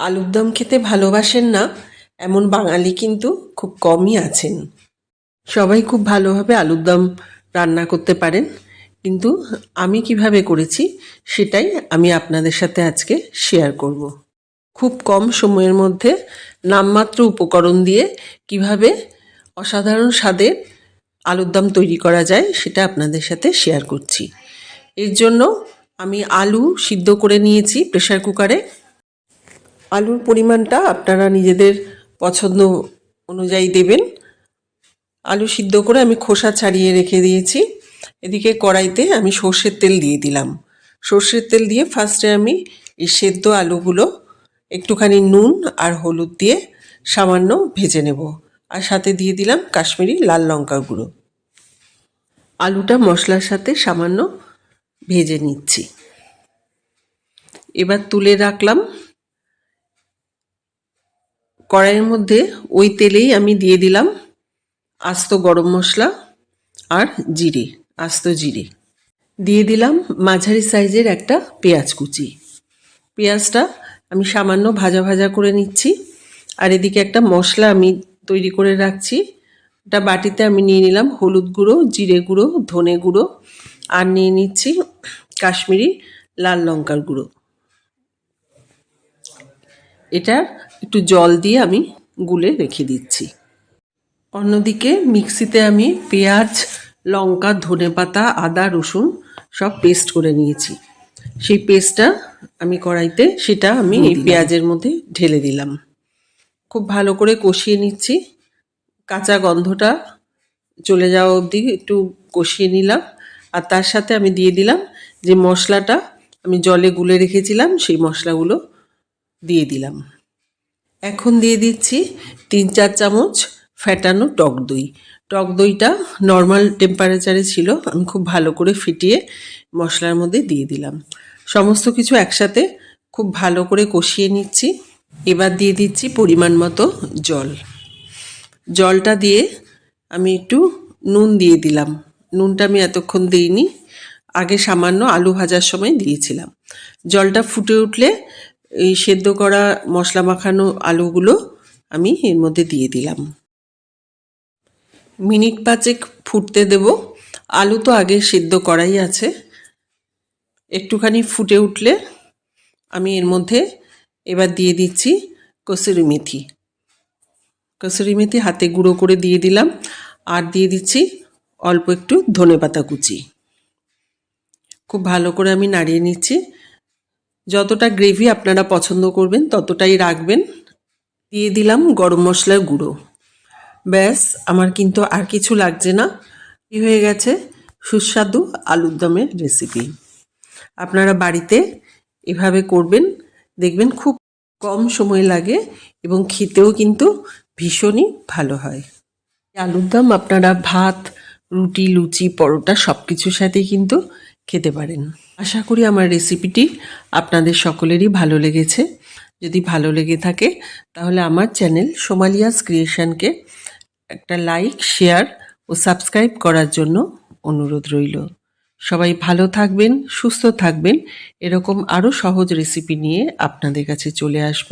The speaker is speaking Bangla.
আলুর দম খেতে ভালোবাসেন না এমন বাঙালি কিন্তু খুব কমই আছেন। সবাই খুব ভালোভাবে আলুর দম রান্না করতে পারেন, কিন্তু আমি কিভাবে করেছি সেটাই আমি আপনাদের সাথে আজকে শেয়ার করব। খুব কম সময়ের মধ্যে নামমাত্র উপকরণ দিয়ে কিভাবে অসাধারণ স্বাদের আলুর দম তৈরি করা যায় সেটা আপনাদের সাথে শেয়ার করছি। এর জন্য আমি আলু সিদ্ধ করে নিয়েছি প্রেসার কুকারে। আলুর পরিমাণটা আপনারা নিজেদের পছন্দ অনুযায়ী দেবেন। আলু সিদ্ধ করে আমি খোসা ছাড়িয়ে রেখে দিয়েছি। এদিকে কড়াইতে আমি সর্ষের তেল দিয়ে দিলাম। সর্ষের তেল দিয়ে ফার্স্টে আমি এই সেদ্ধ আলুগুলো একটুখানি নুন আর হলুদ দিয়ে সামান্য ভেজে নেব, আর সাথে দিয়ে দিলাম কাশ্মীরি লাল লঙ্কার গুঁড়ো। আলুটা মশলার সাথে সামান্য ভেজে নিচ্ছি। এবার তুলে রাখলাম। কড়াইয়ের মধ্যে ওই তেলেই আমি দিয়ে দিলাম আস্ত গরম মশলা আর জিরে, আস্ত জিরে দিয়ে দিলাম। মাঝারি সাইজের একটা পেঁয়াজ কুচি। পেঁয়াজটা আমি সামান্য ভাজা ভাজা করে নিচ্ছি। আর এদিকে একটা মশলা আমি তৈরি করে রাখছি। এটা বাটিতে আমি নিয়ে নিলাম হলুদ গুঁড়ো, জিরে গুঁড়ো, ধনে গুঁড়ো, আর নিয়ে নিচ্ছি কাশ্মীরি লাল লঙ্কার গুঁড়ো। এটা একটু জল দিয়ে আমি গুলে রেখে দিচ্ছি। অন্যদিকে মিক্সিতে আমি পেঁয়াজ, লঙ্কা, ধনেপাতা, আদা, রসুন সব পেস্ট করে নিয়েছি। সেই পেস্টটা আমি কড়াইতে সেটা আমি এই পেঁয়াজের মধ্যে ঢেলে দিলাম। খুব ভালো করে কষিয়ে নিচ্ছি। কাঁচা গন্ধটা চলে যাওয়া অবধি একটু কষিয়ে নিলাম। আর তার সাথে আমি দিয়ে দিলাম যে মশলাটা আমি জলে গুলে রেখেছিলাম, সেই মশলাগুলো দিয়ে দিলাম। এখন দিয়ে দিচ্ছি 3-4 চামচ ফ্যাটানো টক দই। টক দইটা নর্মাল টেম্পারেচারে ছিল, আমি খুব ভালো করে ফিটিয়ে মশলার মধ্যে দিয়ে দিলাম। সমস্ত কিছু একসাথে খুব ভালো করে কষিয়ে নিচ্ছি। এবার দিয়ে দিচ্ছি পরিমাণ মতো জল। জলটা দিয়ে আমি একটু নুন দিয়ে দিলাম। নুনটা আমি এতক্ষণ দিইনি, আগে সামান্য আলু ভাজার সময় দিয়েছিলাম। জলটা ফুটে উঠলে এই সেদ্ধ করা মশলা মাখানো আলুগুলো আমি এর মধ্যে দিয়ে দিলাম। মিনিট 5 ফুটতে দেব। আলু তো আগে সেদ্ধ করাই আছে। একটুখানি ফুটে উঠলে আমি এর মধ্যে এবার দিয়ে দিচ্ছি কসুরি মেথি। কসুরি মেথি হাতে গুঁড়ো করে দিয়ে দিলাম, আর দিয়ে দিচ্ছি অল্প একটু ধনেপাতা কুচি। খুব ভালো করে আমি নাড়িয়ে নিচ্ছি। যতটা গ্রেভি আপনারা পছন্দ করবেন ততটাই রাখবেন। দিয়ে দিলাম গরম মশলার গুঁড়ো। ব্যাস, আমার কিন্তু আর কিছু লাগছে না। কি হয়ে গেছে সুস্বাদু আলুর দমের রেসিপি। আপনারা বাড়িতে এভাবে করবেন, দেখবেন খুব কম সময় লাগে এবং খেতেও কিন্তু ভীষণই ভালো হয়। আলুর দম আপনারা ভাত, রুটি, লুচি, পরোটা সব কিছুর সাথেই কিন্তু খেতে পারেন। আশা করি আমার রেসিপিটি আপনাদের সকলেরই ভালো লেগেছে। যদি ভালো লেগে থাকে তাহলে আমার চ্যানেল সোমালিয়াস ক্রিয়েশনকে একটা লাইক, শেয়ার ও সাবস্ক্রাইব করার জন্য অনুরোধ রইল। সবাই ভালো থাকবেন, সুস্থ থাকবেন। এরকম আরও সহজ রেসিপি নিয়ে আপনাদের কাছে চলে আসব।